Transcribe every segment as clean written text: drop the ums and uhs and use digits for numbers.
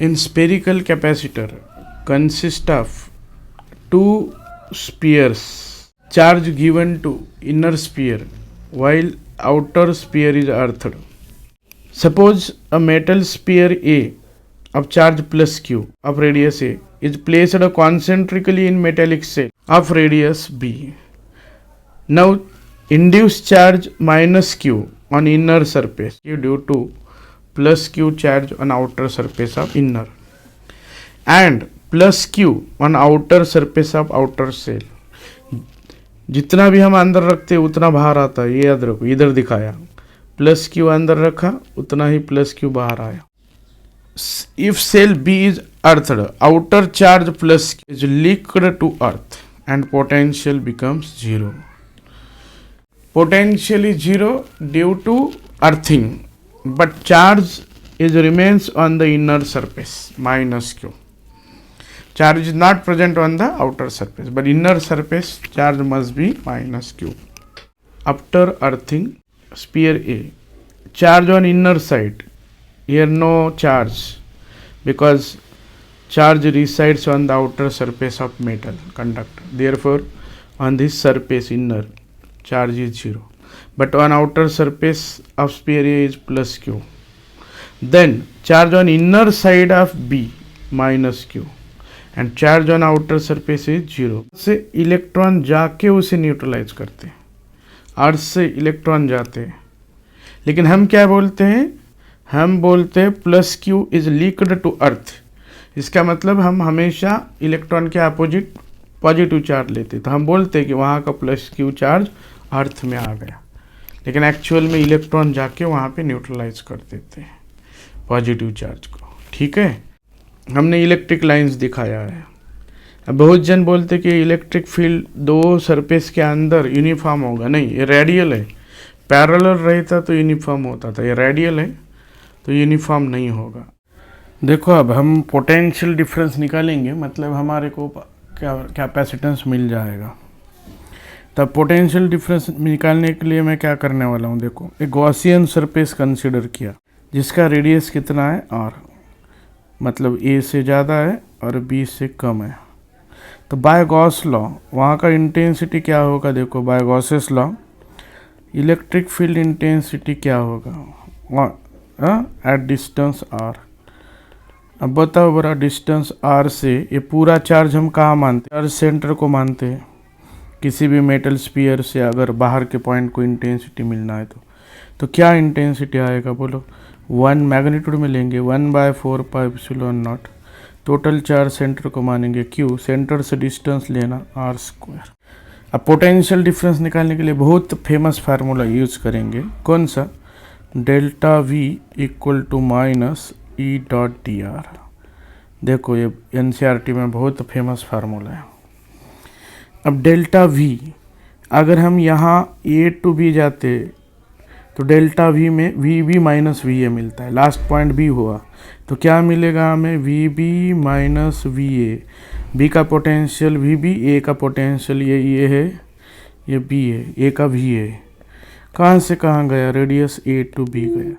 In spherical capacitor consist of two spheres, charge given to inner sphere while outer sphere is earthed. Suppose a metal sphere A of charge plus q of radius A is placed concentrically in metallic cell of radius B. Now induce charge minus q on inner surface due to plus q charge on outer surface of inner and plus q on outer surface of outer cell. जितना भी हम अंदर रखते उतना बाहर आता है, ये याद रखो, इधर दिखाया प्लस क्यू अंदर रखा उतना ही प्लस क्यू बाहर आया. If cell B is earthed, outer charge plus is leaked to earth and potential becomes zero. Potential is zero due to earthing, but charge is remains on the inner surface minus q. Charge is not present on the outer surface, but inner surface charge must be minus q. After earthing sphere A, charge on inner side. Here no charge because charge resides on the outer surface of metal conductor. Therefore, on this surface inner charge is zero. But on outer surface of sphere A is plus q. Then charge on inner side of B minus q and charge on outer surface is zero. से electron जाके उसे neutralise करते हैं, अर्थ से electron जाते हैं, लेकिन हम क्या बोलते हैं, हम बोलते हैं plus Q is leaked to earth. इसका मतलब हम हमेशा इलेक्ट्रॉन के अपोजिट पॉजिटिव चार्ज लेते, तो हम बोलते हैं कि वहाँ का प्लस क्यू चार्ज अर्थ में आ गया, लेकिन एक्चुअल में इलेक्ट्रॉन जाके वहाँ पे न्यूट्रलाइज कर देते हैं पॉजिटिव चार्ज को. ठीक है, हमने इलेक्ट्रिक लाइंस दिखाया है. अब बहुत जन बोलते कि इलेक्ट्रिक फील्ड दो सरफेस के अंदर यूनिफॉर्म होगा. नहीं, ये रेडियल है. पैरेलल रहता तो यूनिफॉर्म होता था, ये रेडियल है तो यूनिफॉर्म नहीं होगा. देखो अब हम पोटेंशियल डिफरेंस निकालेंगे, मतलब हमारे को कैपेसिटेंस मिल जाएगा. तब पोटेंशियल डिफरेंस निकालने के लिए मैं क्या करने वाला हूँ, देखो एक गॉसियन सरफेस कंसीडर किया जिसका रेडियस कितना है r, मतलब a से ज़्यादा है और b से कम है. तो बाय गॉस लॉ वहाँ का इंटेंसिटी क्या होगा, देखो by Gauss's law electric field intensity क्या होगा एट डिस्टेंस r. अब बताओ बड़ा, डिस्टेंस r से ये पूरा चार्ज हम कहाँ मानते हैं, चार्ज सेंटर को मानते हैं. किसी भी मेटल स्फीयर से अगर बाहर के पॉइंट को इंटेंसिटी मिलना है तो क्या इंटेंसिटी आएगा बोलो, 1 मैग्नीट्यूड में लेंगे 1/4πε0. टोटल चार्ज सेंटर को मानेंगे q, सेंटर से डिस्टेंस लेना r². अब पोटेंशियल डिफरेंस निकालने के लिए बहुत फेमस फार्मूला यूज करेंगे. कौन सा, delta v equal to minus E dot D R. देखो ये एनसीईआरटी में बहुत फेमस फार्मूला है. अब डेल्टा v अगर हम यहाँ a टू b जाते तो डेल्टा v में V B minus V A मिलता है. लास्ट पॉइंट b हुआ तो क्या मिलेगा हमें, V B minus V A. B का पोटेंशियल वी बी, ए का पोटेंशियल ये है, ये बी है, ए का वी है. कहाँ से कहाँ गया, रेडियस ए टू बी गया.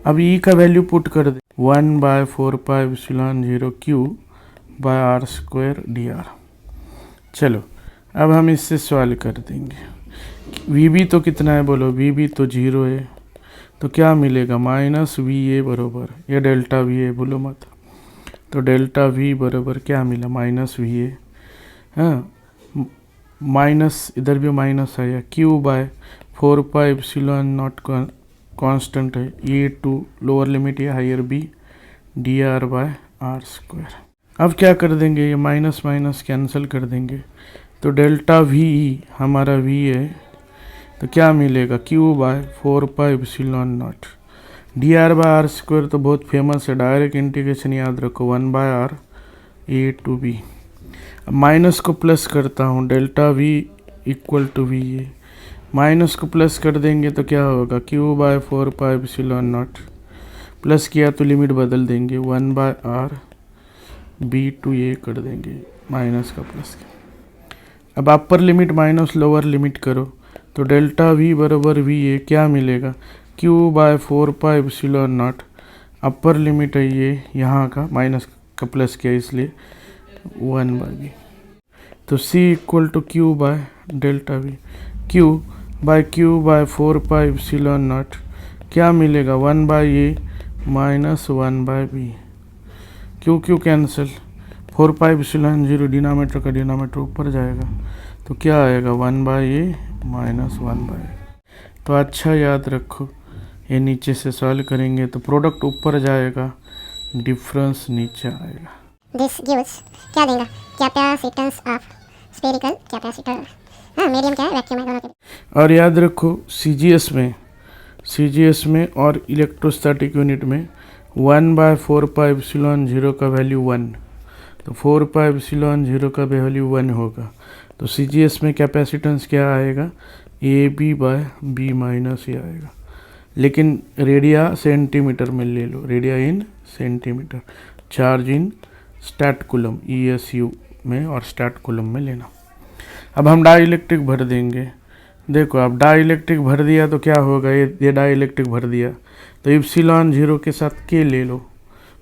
अब ई का वैल्यू पुट कर दे, 1/4πε0 q/r² dr. चलो अब हम इससे सॉल्व कर देंगे. वी बी तो कितना है बोलो, वी बी तो 0 है, तो क्या मिलेगा, माइनस वी ए बरोबर, ये डेल्टा वी ए बोलो मत, तो डेल्टा वी बराबर क्या मिला, माइनस वी ए. हाँ, माइनस इधर भी माइनस आया, q/4πε0 कांस्टेंट है, ए टू लोअर लिमिट है, हायर बी dr/r². अब क्या कर देंगे, ये माइनस माइनस कैंसिल कर देंगे, तो डेल्टा वी हमारा वी है, तो क्या मिलेगा, q/4πε0. dr/r² तो बहुत फेमस है, डायरेक्ट इंटीग्रेशन याद रखो, 1/r ए टू बी. अब माइनस को प्लस करता हूँ, delta V equal to V A. Minus को प्लस कर देंगे तो क्या होगा, q/4πε0. प्लस किया तो लिमिट बदल देंगे, 1/r बी टू ए कर देंगे, माइनस का प्लस किया. अब upper limit minus lower limit करो तो डेल्टा वी बराबर वी ए क्या मिलेगा, q/4πε0 अपर लिमिट है ये यहाँ का, माइनस का प्लस किया इसलिए 1/b। तो c equal to q by delta v, q by 4πε0 क्या मिलेगा 1/a minus 1/b, q cancel, 4πε0 denominator का डिनोमिनेटर ऊपर जाएगा तो क्या आएगा 1/a माइनस 1/a। तो अच्छा याद रखो, ये नीचे से सॉल्व करेंगे तो प्रोडक्ट ऊपर जाएगा, डिफरेंस नीचे आएगा। दिस गिव्स क्या देगा, कैपेसिटेंस ऑफ स्फेरिकल कैपेसिटर, हाँ मीडियम क्या है, वैक्यूम है दोनों के। और याद रखो सीजीएस में और इलेक्ट्रोस्टैटिक यूनिट में 1/4πε0 का वैल्यू 1, तो 4πε0 का वैल्यू 1 होगा। तो सीजीएस में कैपेसिटेंस क्या आएगा, AB/b माइनस ए आएगा। लेकिन रेडिया सेंटीमीटर में ले लो, radius in centimetre, charge in statcoulomb ESU में और स्टैट कूलम में लेना। अब हम डाइलेक्ट्रिक भर देंगे। देखो अब डाइलेक्ट्रिक भर दिया तो क्या होगा, ये डाइलेक्ट्रिक भर दिया तो इप्सिलॉन 0 के साथ के ले लो,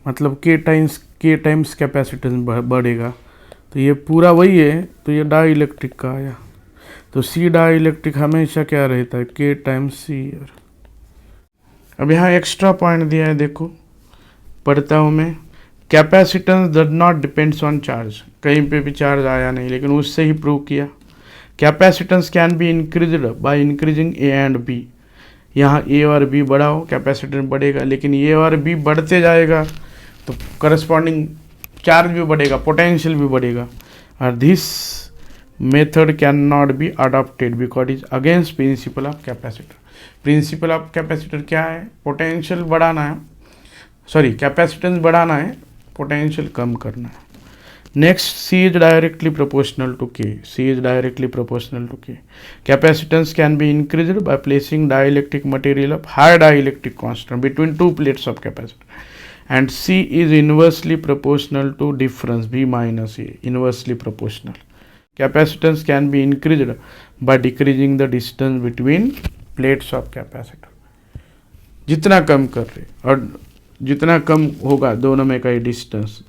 मतलब के टाइम्स कैपेसिटेंस बढ़ेगा। तो ये पूरा वही है, तो ये डाइलेक्ट्रिक का आया। तो सी डाइलेक्ट्रिक हमेशा क्या रहता है, के टाइम्स सी। अब यहाँ एक्स्ट्रा पॉइंट दिया है, देखो पढ़ता हूँ मैं, capacitance does not depends on charge, कहीं पे भी चार्ज आया नहीं, लेकिन उससे ही प्रूव किया। Capacitance can be increased by increasing A and B, यहाँ ए और बी बढ़ाओ कैपेसिटेंस बढ़ेगा, लेकिन ए और बी बढ़ते जाएगा तो करस्पॉन्डिंग चार्ज भी बढ़ेगा, पोटेंशियल भी बढ़ेगा। और this method can not be adopted because is against principle of capacitor. Principle of capacitor क्या है, पोटेंशियल बढ़ाना है, सॉरी कैपेसिटेंस बढ़ाना है, पोटेंशियल कम करना है। Next, C is directly proportional to K. C is directly proportional to K. Capacitance can be increased by placing dielectric material of high dielectric constant between two plates of capacitor. And C is inversely proportional to difference B minus A. Inversely proportional. Capacitance can be increased by decreasing the distance between plates of capacitor. जितना कम कर रहे और जितना कम होगा दोनों में का ये डिस्टेंस,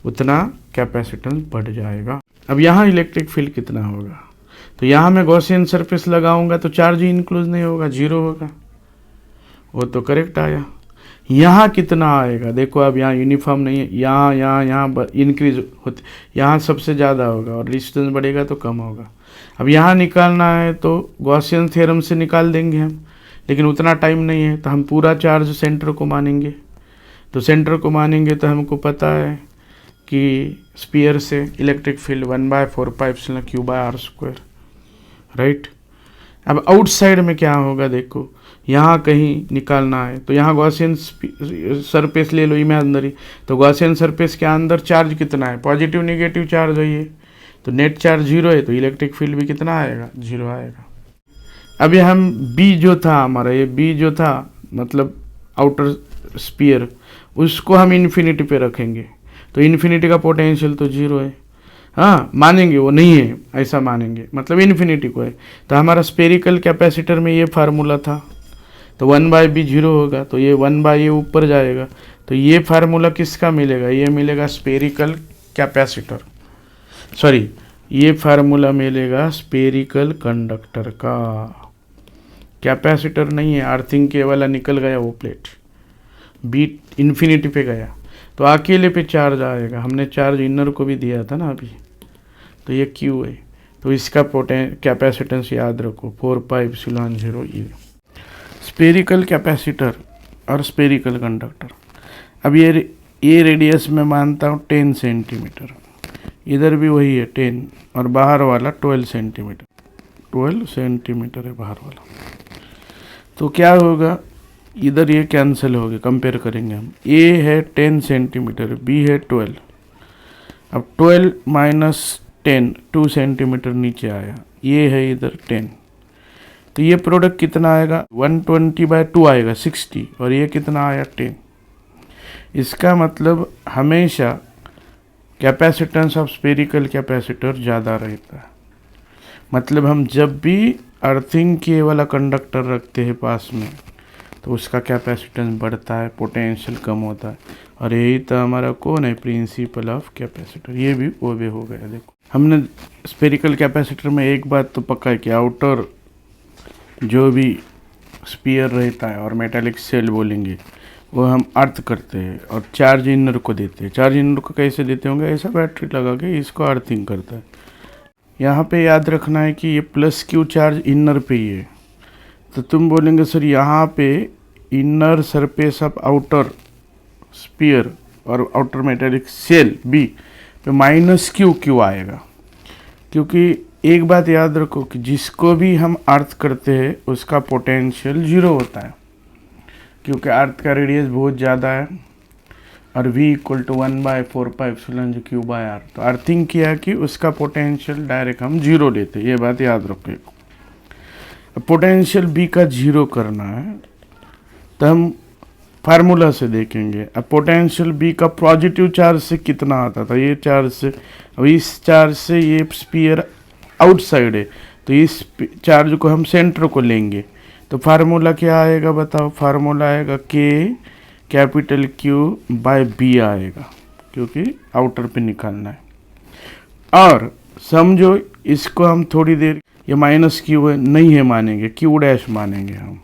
उतना कैपेसिटेंस बढ़ जाएगा। अब यहाँ इलेक्ट्रिक फील्ड कितना होगा, तो यहाँ मैं गॉसियन सरफेस लगाऊंगा तो चार्ज ही इंक्लूज नहीं होगा, 0 होगा, वो तो करेक्ट आया। यहाँ कितना आएगा, देखो अब यहाँ यूनिफॉर्म नहीं है, यहाँ इंक्रीज होते, यहाँ सबसे ज़्यादा होगा और डिस्टेंस बढ़ेगा तो कम होगा। अब यहाँ निकालना है तो गॉसियन थ्योरम से निकाल देंगे हम, लेकिन उतना टाइम नहीं है, तो हम पूरा चार्ज सेंटर को मानेंगे। तो सेंटर को मानेंगे तो हमको पता है कि स्पीयर से इलेक्ट्रिक फील्ड 1/4πε/r², राइट। अब आउटसाइड में क्या होगा, देखो यहाँ कहीं निकालना है तो यहाँ गॉसियन सरफेस ले लो इमेजिनरी, तो गॉसियन सरफेस के अंदर चार्ज कितना है, पॉजिटिव नेगेटिव चार्ज है ये, तो नेट चार्ज 0 है, तो इलेक्ट्रिक फील्ड भी कितना आएगा, 0 आएगा। अभी हम बी जो था हमारा, ये बी जो था मतलब आउटर स्पीयर, उसको हम इन्फिनिटी पे रखेंगे, तो इन्फिनिटी का पोटेंशियल तो 0 है, हाँ मानेंगे वो नहीं है ऐसा मानेंगे, मतलब इन्फिनिटी को है। तो हमारा स्पेरिकल कैपेसिटर में ये फार्मूला था, तो 1/b 0 होगा, तो ये 1/a ऊपर जाएगा, तो ये फार्मूला किसका मिलेगा, ये मिलेगा स्पेरिकल कैपेसिटर, सॉरी ये फार्मूला मिलेगा स्पेरिकल कंडक्टर का, कैपेसिटर नहीं है, अर्थिंग के वाला निकल गया वो प्लेट, बी इन्फिनिटी पे गया तो अकेले पे चार्ज आएगा, हमने चार्ज इनर को भी दिया था ना अभी, तो ये Q है, तो इसका कैपेसिटेंस याद रखो 4πε0E। स्पेरिकल कैपेसिटर और स्पेरिकल कंडक्टर, अब ये रेडियस में मानता हूँ 10 सेंटीमीटर, इधर भी वही है 10 और बाहर वाला 12 सेंटीमीटर, 12 सेंटीमीटर है बाहर वाला। तो क्या होगा, इधर ये कैंसिल हो गया, कंपेयर करेंगे हम, A है 10 सेंटीमीटर, B है 12, अब 12 माइनस 10 2 सेंटीमीटर नीचे आया, ये है इधर 10, तो ये प्रोडक्ट कितना आएगा 120/2 आएगा 60, और ये कितना आया 10। इसका मतलब हमेशा कैपेसिटेंस ऑफ स्पेरिकल कैपेसिटर ज़्यादा रहता है, मतलब हम जब भी अर्थिंग के वाला कंडक्टर रखते हैं पास में तो उसका कैपेसिटेंस बढ़ता है, पोटेंशियल कम होता है। और यही तो हमारा कौन है, प्रिंसिपल ऑफ कैपेसिटर। ये भी वो भी हो गया। देखो हमने स्फेरिकल कैपेसिटर में एक बात तो पक्का है कि आउटर जो भी स्पीयर रहता है और मेटालिक सेल बोलेंगे वो हम अर्थ करते हैं और चार्ज इनर को देते हैं। चार्ज इनर को कैसे देते होंगे, ऐसा बैटरी लगा के इसको अर्थिंग करता है। यहाँ पे याद रखना है कि ये प्लस क्यू चार्ज इनर पे ही है। तो तुम बोलेंगे सर यहाँ पे inner surface of outer sphere और आउटर मेटालिक सेल बी पे माइनस क्यू क्यों आएगा, क्योंकि एक बात याद रखो कि जिसको भी हम अर्थ करते हैं उसका पोटेंशियल जीरो होता है, क्योंकि अर्थ का रेडियस बहुत ज़्यादा है और v इक्वल टू 1/4πε/q/r। तो अर्थिंग किया कि उसका पोटेंशियल डायरेक्ट हम जीरो लेते, ये बात याद रखो। पोटेंशियल b का जीरो करना है तो हम फार्मूला से देखेंगे। अब पोटेंशियल b का पॉजिटिव चार्ज से कितना आता था, ये चार्ज से। अब इस चार्ज से ये स्पीयर आउटसाइड है तो इस चार्ज को हम सेंटर को लेंगे तो फार्मूला क्या आएगा बताओ। फार्मूला आएगा k कैपिटल Q/B आएगा, क्योंकि आउटर पे निकालना है। और समझो इसको हम थोड़ी देर, ये माइनस क्यू है नहीं है मानेंगे, Q डैश मानेंगे हम।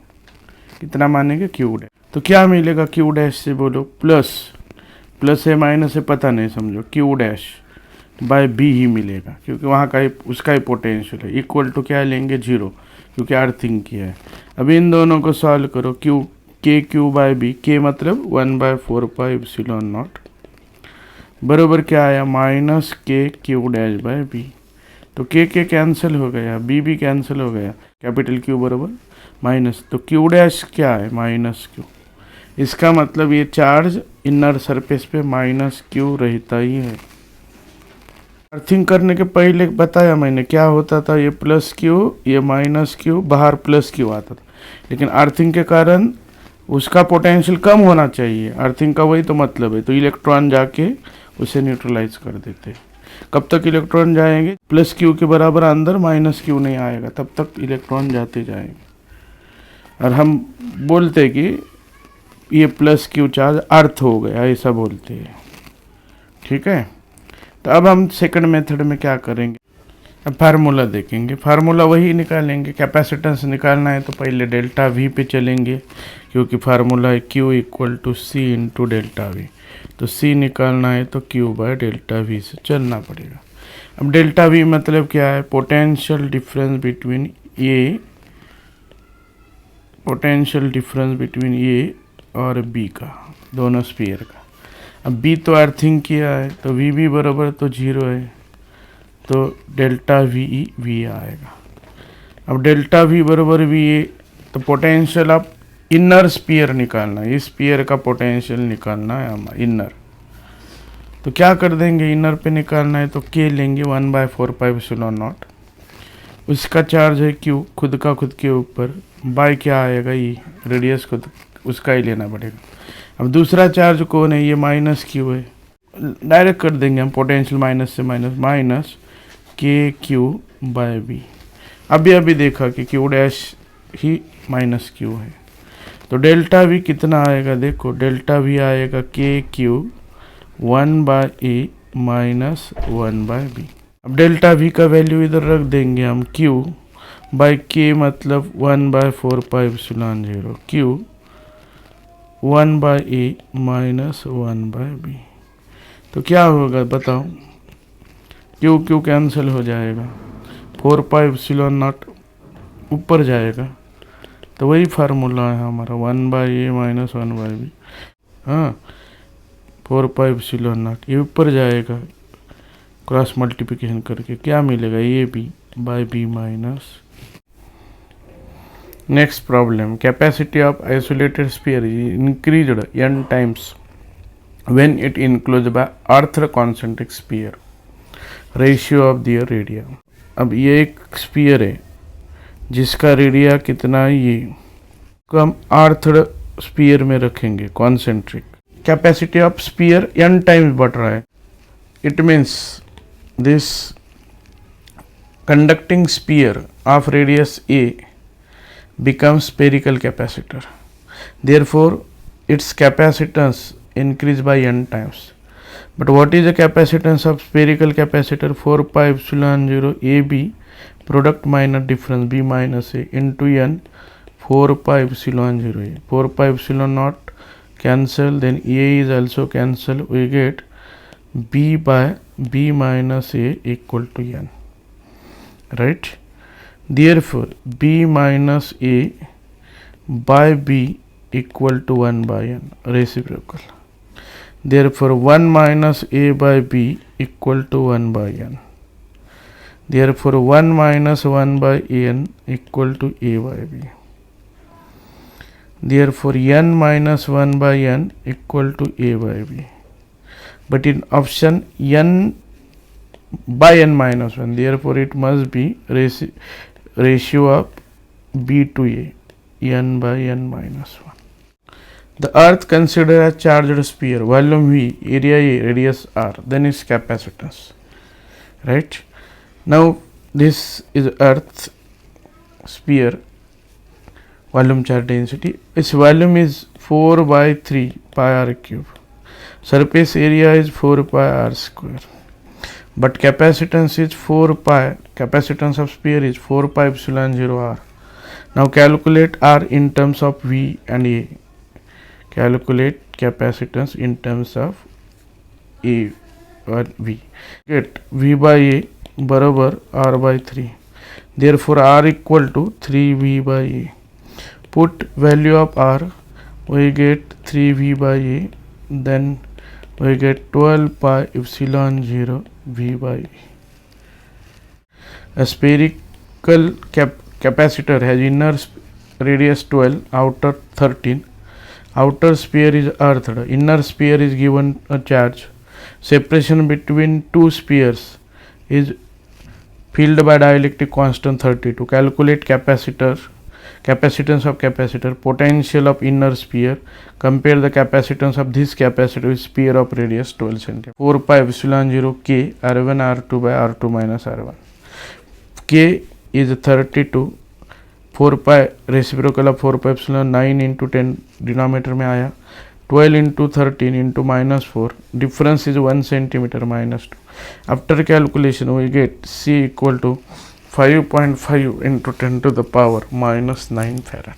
कितना मानेंगे, Q डैश। तो क्या मिलेगा Q डैश से, बोलो प्लस है माइनस है पता नहीं, समझो Q डैश बाय B ही मिलेगा, क्योंकि वहाँ का उसका ही पोटेंशियल है। इक्वल टू क्या लेंगे, जीरो, क्योंकि अर्थिंग किया है। अब इन दोनों को सॉल्व करो। Q/B, K मतलब 1/4πε0 बराबर क्या आया, माइनस KQ'/B। तो K कैंसिल हो गया, B भी कैंसिल हो गया, कैपिटल Q बराबर माइनस, तो Q डैश क्या है, माइनस Q। इसका मतलब ये चार्ज इनर सरफेस पे माइनस Q रहता ही है। अर्थिंग करने के पहले बताया मैंने क्या होता था, ये प्लस Q ये माइनस Q, बाहर प्लस Q आता था, लेकिन अर्थिंग के कारण उसका पोटेंशियल कम होना चाहिए। अर्थिंग का वही तो मतलब है, तो इलेक्ट्रॉन जाके उसे न्यूट्रलाइज कर देते। कब तक इलेक्ट्रॉन जाएंगे, प्लस Q के बराबर अंदर माइनस Q नहीं आएगा तब तक इलेक्ट्रॉन जाते जाएंगे। और हम बोलते कि ये प्लस Q चार्ज अर्थ हो गया, ऐसा बोलते हैं। ठीक है, तो अब हम सेकंड मेथड में क्या करेंगे, अब फार्मूला देखेंगे। फार्मूला वही निकालेंगे, कैपेसिटेंस निकालना है तो पहले डेल्टा V पे चलेंगे, क्योंकि फार्मूला है Q equal to C into delta V। तो C निकालना है तो Q/ΔV से चलना पड़ेगा। अब डेल्टा V मतलब क्या है, पोटेंशियल डिफरेंस बिटवीन A और B का, दोनों स्पीयर का। अब B तो अर्थिंग किया है तो V भी बराबर तो जीरो है, तो डेल्टा V आएगा। अब डेल्टा V बराबर VA, तो पोटेंशियल ऑफ इनर स्पीयर निकालना है, इस स्पीयर का पोटेंशियल निकालना है हमारा इनर। तो क्या कर देंगे, इनर पे निकालना है तो K लेंगे 1/4πε0। उसका चार्ज है Q, खुद का खुद के ऊपर, बाय क्या आएगा ये रेडियस खुद उसका ही लेना पड़ेगा। अब दूसरा चार्ज कौन है, ये माइनस Q है, डायरेक्ट कर देंगे हम, पोटेंशियल माइनस से माइनस KQ/B। अभी देखा कि Q डैश ही माइनस Q है, तो डेल्टा V कितना आएगा, देखो डेल्टा V आएगा KQ 1/A माइनस 1/B। अब डेल्टा V का वैल्यू इधर रख देंगे हम, Q/K मतलब 1/4πε0, Q 1/A माइनस 1/B। तो क्या होगा बताओ, Q कैंसिल हो जाएगा, 4πε0 ऊपर जाएगा, तो वही फार्मूला है हमारा 1/A माइनस 1/B। हाँ, 4πε0 ये ऊपर जाएगा, क्रॉस मल्टीप्लिकेशन करके क्या मिलेगा, AB/B minus. Next problem, capacity of isolated sphere increased n times when it enclosed by earth concentric sphere, ratio of their radii. अब ये एक स्फीयर है जिसका रेडिया कितना है, ये को हम अर्थ स्फीयर में रखेंगे concentric. Capacity of sphere n times बढ़ रहा है, it means this conducting sphere of radius A becomes spherical capacitor। Therefore, its capacitance increase by n times. But what is the capacitance of spherical capacitor? 4 pi epsilon 0 AB product minus difference B minus A into n 4 pi epsilon 0 A. 4 pi epsilon not cancel, then A is also cancel. We get B by B minus A equal to n. Right? Therefore, B minus A by B equal to 1 by n, reciprocal. Therefore, 1 minus A by B equal to 1 by n. Therefore, 1 minus 1 by n equal to A by B. Therefore, n minus 1 by n equal to A by B. But in option n by n minus 1, therefore it must be ratio of B to A, n by n minus 1. The earth considered a charged sphere, volume V, area A, radius R, then its capacitance. Right? Now this is earth sphere, volume charge density. Its volume is 4 by 3 pi r cube. Surface area is 4 pi r square. But capacitance is 4 pi, capacitance of sphere is 4 pi epsilon 0 r. Now calculate R in terms of V and A. Calculate capacitance in terms of A or V. Get V by A बराबर R by 3. Therefore R equal to 3V by A. Put value of R, we get 3V by A, then we get 12 pi epsilon 0 V by A. A spherical capacitor has inner radius 12, outer 13. Outer sphere is earthed. Inner sphere is given a charge. Separation between two spheres is filled by dielectric constant 32. Calculate capacitance of capacitor, potential of inner sphere. Compare the capacitance of this capacitor with sphere of radius 12 cm. 4 pi epsilon 0 K R1 R2 by R2 minus R1. K is 32. 4 pi reciprocal of 4 pi epsilon 9 into 10 denominator में आया, 12 into 13 into minus 4, difference is 1 centimeter minus 2. After calculation we get C equal to 5.5 into 10 to the power minus 9 farad.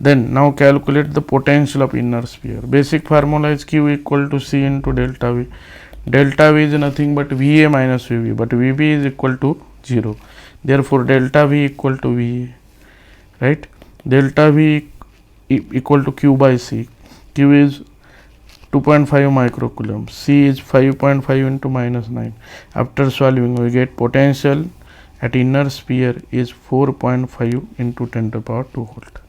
Then now calculate the potential of inner sphere. Basic formula is Q equal to C into delta V. Delta V is nothing but VA minus VB, but VB is equal to 0. Therefore delta V equal to VA. Right? Delta V equal to Q by C. Q is 2.5 microcoulomb. C is 5.5 into minus 9. After solving we get potential at inner sphere is 4.5 into 10 to the power 2 volt.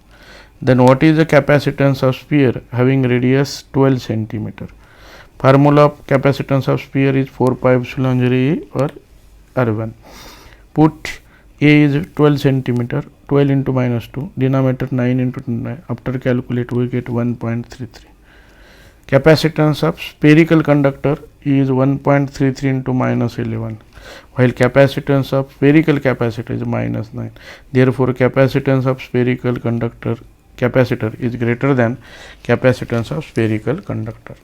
Then what is the capacitance of sphere having radius 12 centimeter? Formula of capacitance of sphere is 4 pi epsilon 0 A or R1. Put A is 12 centimeter, 12 into minus 2, denominator 9 into 9. After calculate we get 1.33. Capacitance of spherical conductor is 1.33 into minus 11, while capacitance of spherical capacitor is minus 9. Therefore capacitance of spherical capacitor is greater than capacitance of spherical conductor.